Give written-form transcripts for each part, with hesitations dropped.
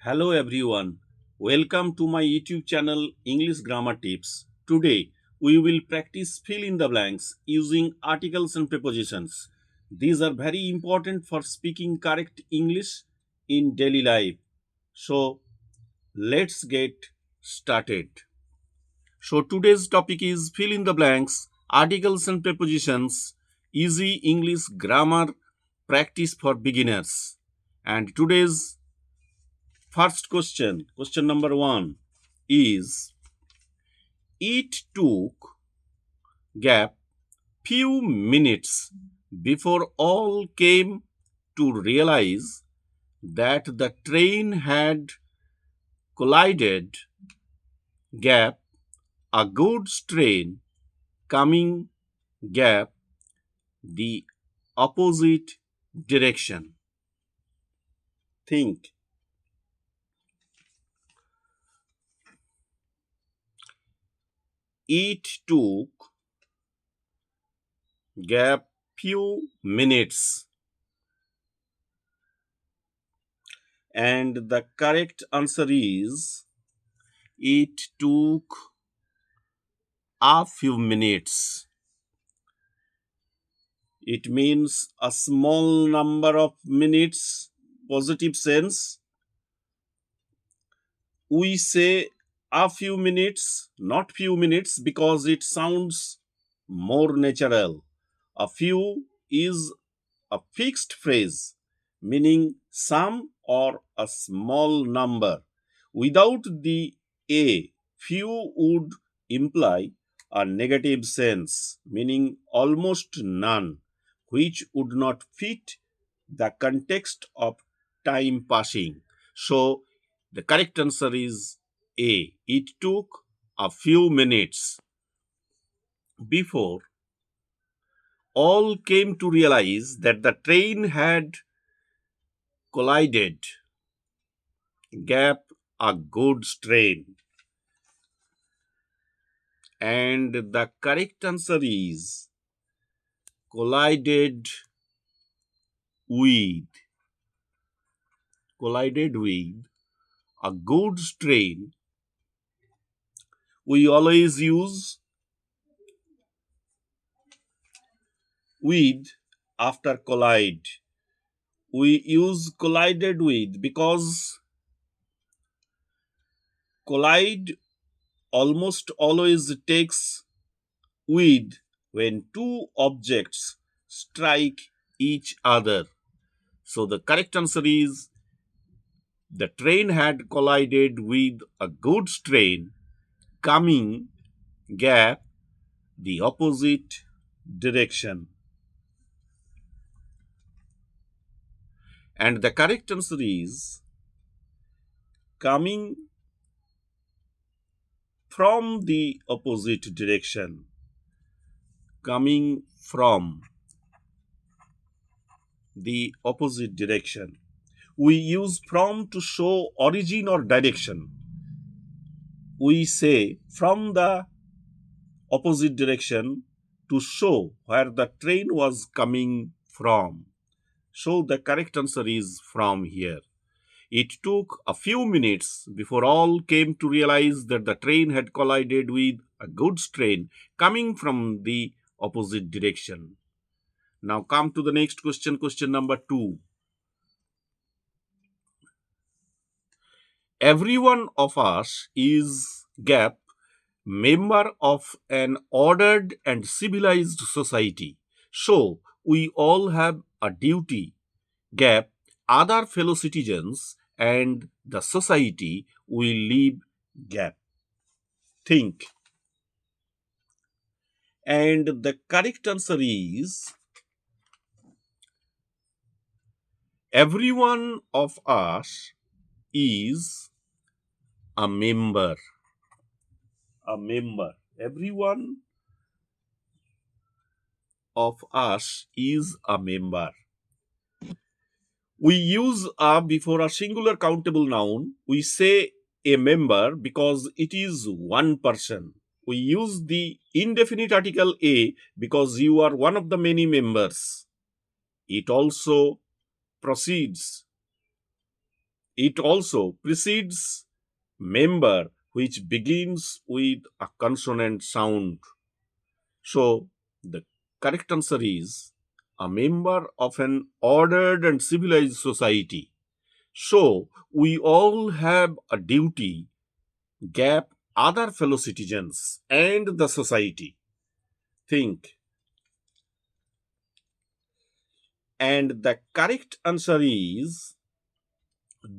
Hello everyone. Welcome to my YouTube channel English Grammar Tips. Today we will practice fill in the blanks using articles and prepositions. These are very important for speaking correct English in daily life. So let's get started. So today's topic is fill in the blanks, articles and prepositions, easy English grammar practice for beginners. And today's first question number one is it took gap few minutes before all came to realize that the train had collided gap a goods train coming gap the opposite direction. Think. It took gap few minutes, and the correct answer is it took a few minutes. It means a small number of minutes, positive sense. We say a few minutes, not few minutes, because it sounds more natural. A few is a fixed phrase, meaning some or a small number. Without the a, few would imply a negative sense, meaning almost none, which would not fit the context of time passing. So, the correct answer is A. It took a few minutes before all came to realize that the train had collided gap a goods train. And the correct answer is collided with a goods train. We always use with after collide. We use collided with because collide almost always takes with when two objects strike each other. So the correct answer is the train had collided with a goods train coming gap the opposite direction. And the correct answer is coming from the opposite direction. Coming from the opposite direction. We use from to show origin or direction. We say from the opposite direction to show where the train was coming from. So the correct answer is from here. It took a few minutes before all came to realize that the train had collided with a goods train coming from the opposite direction. Now come to the next question number 2. Every one of us is gap member of an ordered and civilized society. So we all have a duty gap other fellow citizens and the society we live gap. Think. And the correct answer is every one of us is a member. A member. Every one of us is a member. We use a before a singular countable noun. We say a member because it is one person. We use the indefinite article a because you are one of the many members. It also proceeds It also precedes member which begins with a consonant sound. So the correct answer is a member of an ordered and civilized society. So we all have a duty, gap other fellow citizens and the society. Think. And the correct answer is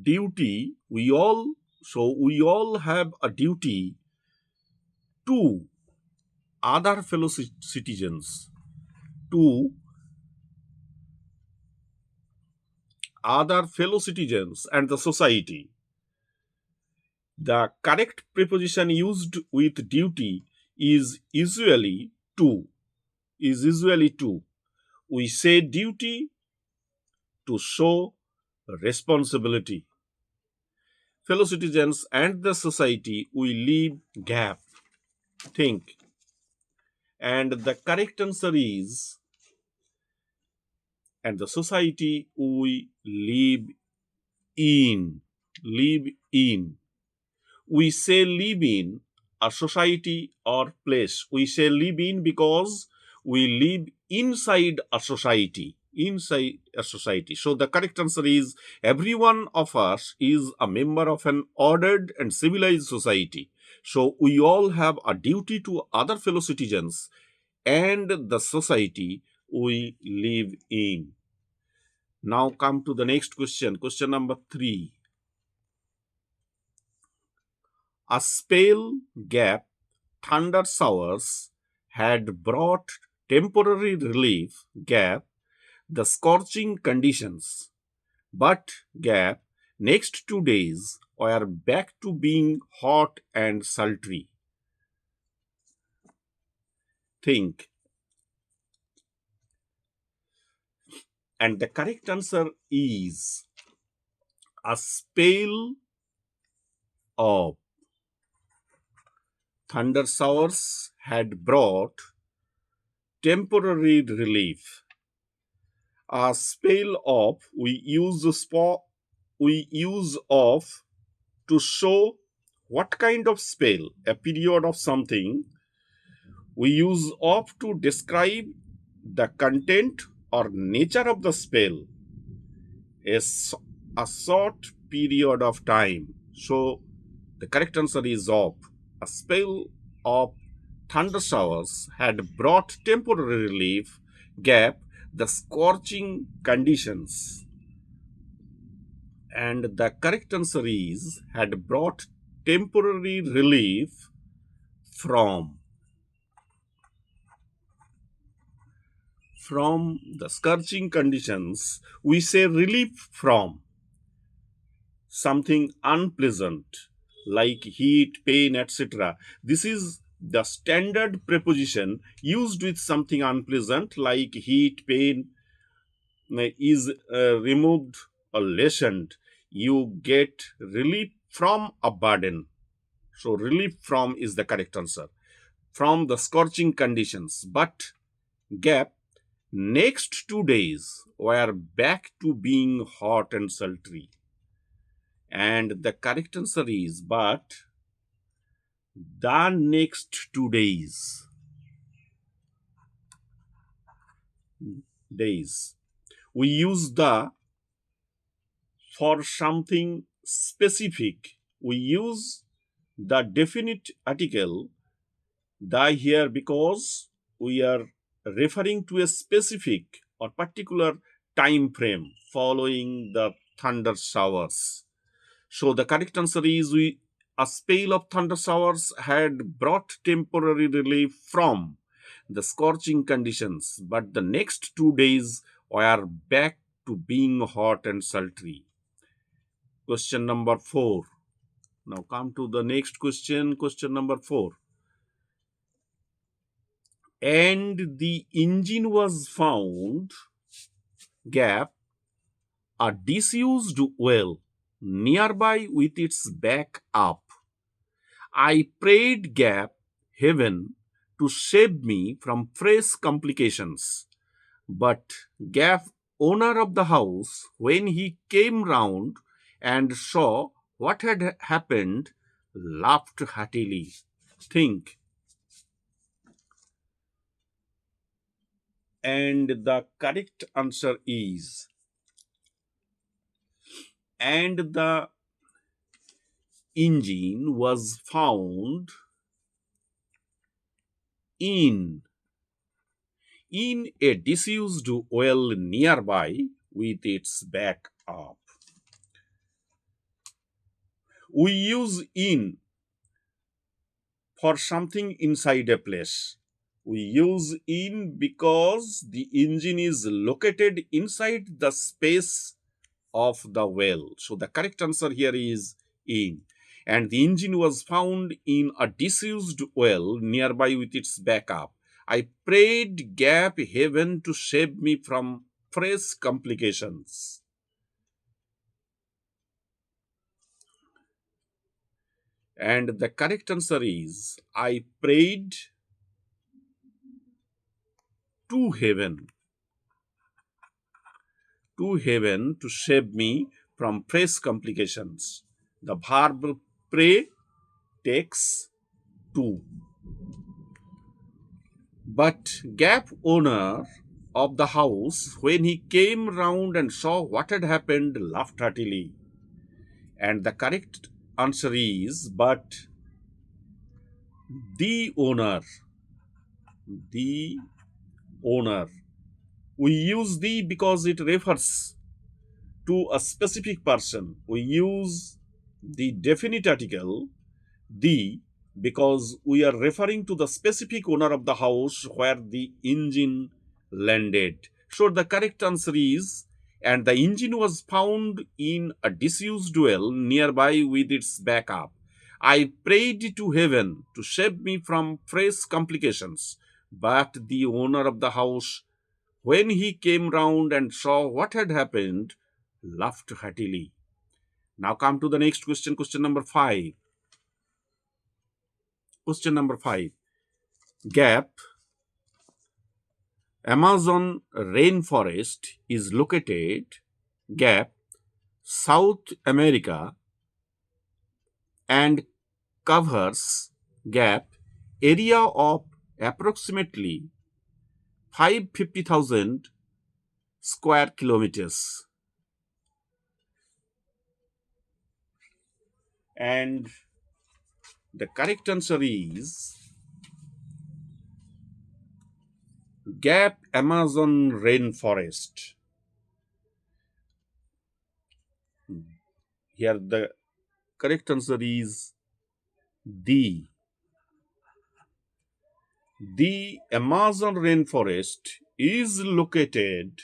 duty. We all have a duty to other fellow citizens, to other fellow citizens and the society. The correct preposition used with duty is usually to. We say duty to show responsibility. Fellow citizens and the society, we leave gap. Think. And the correct answer is, and the society we live in. Live in. We say live in a society or place. We say live in because we live inside a society. Inside a society. So the correct answer is every one of us is a member of an ordered and civilized society. So we all have a duty to other fellow citizens and the society we live in. Now come to the next question. Question number 3. A spell gap thunder showers had brought temporary relief gap the scorching conditions, but gap next 2 days were back to being hot and sultry. Think. And the correct answer is a spell of thunder showers had brought temporary relief. A spell of we use of to show what kind of spell, a period of something. We use of to describe the content or nature of the spell, a short period of time. So the correct answer is of. A spell of thunder showers had brought temporary relief gap the scorching conditions. And the correct answer is had brought temporary relief from the scorching conditions. We say relief from something unpleasant like heat, pain, etc. This is the standard preposition used with something unpleasant like heat, pain is removed or lessened. You get relief from a burden. So relief from is the correct answer. From the scorching conditions. But gap next 2 days were back to being hot and sultry. And the correct answer is but the next 2 days. We use the for something specific. We use the definite article the here because we are referring to a specific or particular time frame following the thunder showers. So the correct answer is a spell of thunder showers had brought temporary relief from the scorching conditions, but the next 2 days were back to being hot and sultry. Question number 4. Now come to the next question. Question number 4. And the engine was found gap a disused well nearby with its back up. I prayed gap heaven to save me from fresh complications. But gap owner of the house, when he came round and saw what had happened, laughed heartily. Think. And the correct answer is, and the engine was found in a disused well nearby with its back up. We use in for something inside a place. We use in because the engine is located inside the space of the well. So the correct answer here is in. And the engine was found in a disused well nearby with its backup. I prayed gap heaven to save me from fresh complications. And the correct answer is I prayed to heaven to save me from fresh complications. The verb pray takes to. But Gap owner of the house, when he came round and saw what had happened, laughed heartily. And the correct answer is, but the owner, the owner. We use the because it refers to a specific person. We use the definite article the because we are referring to the specific owner of the house where the engine landed. So the correct answer is, and the engine was found in a disused well nearby with its backup. I prayed to heaven to save me from fresh complications, but the owner of the house, when he came round and saw what had happened, laughed heartily. Now come to the next question, question number 5. Question number 5. Gap Amazon rainforest is located Gap South America and covers Gap area of approximately 550,000 square kilometers. And the correct answer is Gap Amazon rainforest. Here the correct answer is the. The Amazon rainforest is located.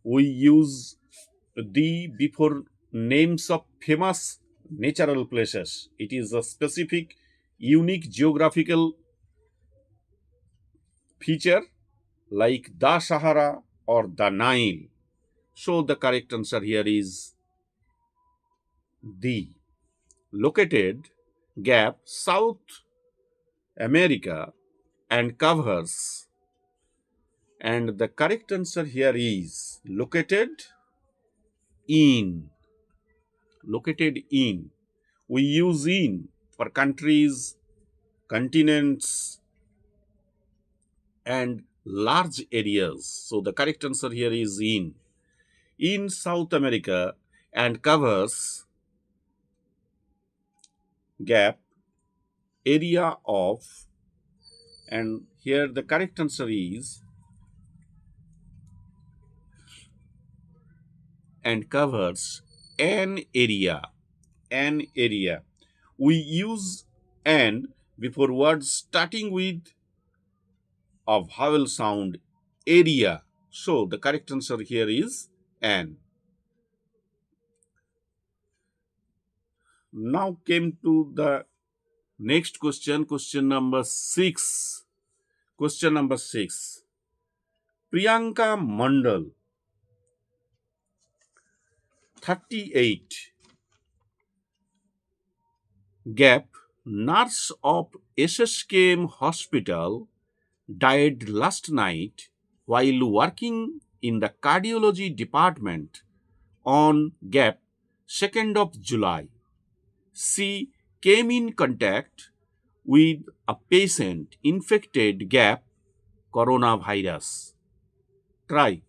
We use the before names of famous natural places. It is a specific unique geographical feature like the Sahara or the Nile. So the correct answer here is the. Located Gap South America and covers, and the correct answer here is in located in. We use in for countries, continents, and large areas. So the correct answer here is in South America and covers Gap area of, and here the correct answer is, and covers an area. We use an before words starting with a vowel sound, area. So the correct answer here is an. Now came to the next question, question number 6. Question number 6. Priyanka Mandal, 38, Gap, nurse of SSKM Hospital, died last night while working in the cardiology department on gap 2nd of July. She came in contact with a patient infected gap coronavirus. Try.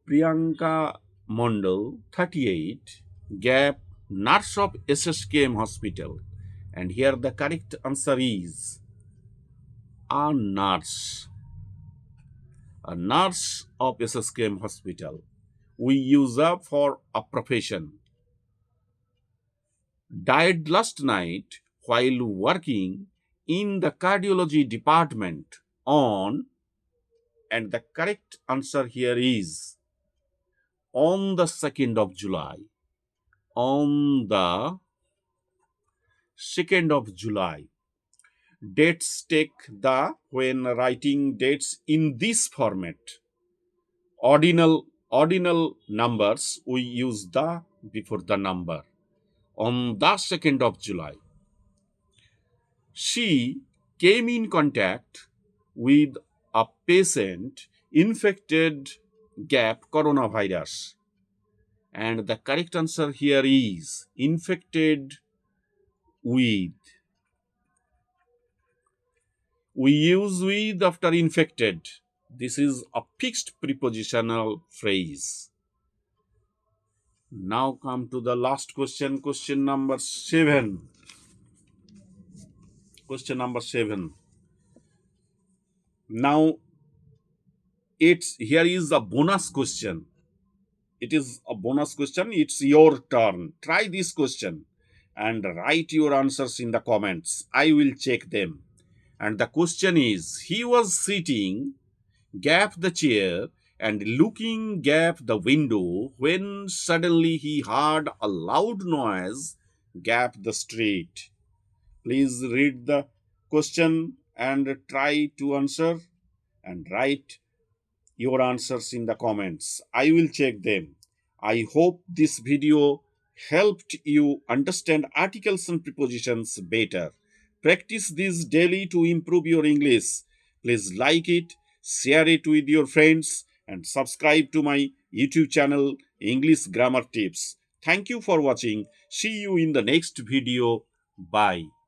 Priyanka Mondal, 38, gap nurse of SSKM hospital. And here the correct answer is a nurse. A nurse of SSKM hospital. We use up for a profession. Died last night while working in the cardiology department on, and the correct answer here is on the 2nd of July. On the 2nd of July. Dates take the, when writing dates in this format, ordinal numbers, we use the before the number. On the 2nd of July. She came in contact with a patient infected gap coronavirus. And the correct answer here is infected with. We use with after infected. This is a fixed prepositional phrase. Now come to the last question, question number 7. Question number 7. Now, here is a bonus question. It is a bonus question. It's your turn. Try this question and write your answers in the comments. I will check them. And the question is, he was sitting, gap the chair, and looking gap the window when suddenly he heard a loud noise gap the street. Please read the question and try to answer and write your answers in the comments. I will check them. I hope this video helped you understand articles and prepositions better. Practice this daily to improve your English. Please like it, share it with your friends, and subscribe to my YouTube channel, English Grammar Tips. Thank you for watching. See you in the next video. Bye.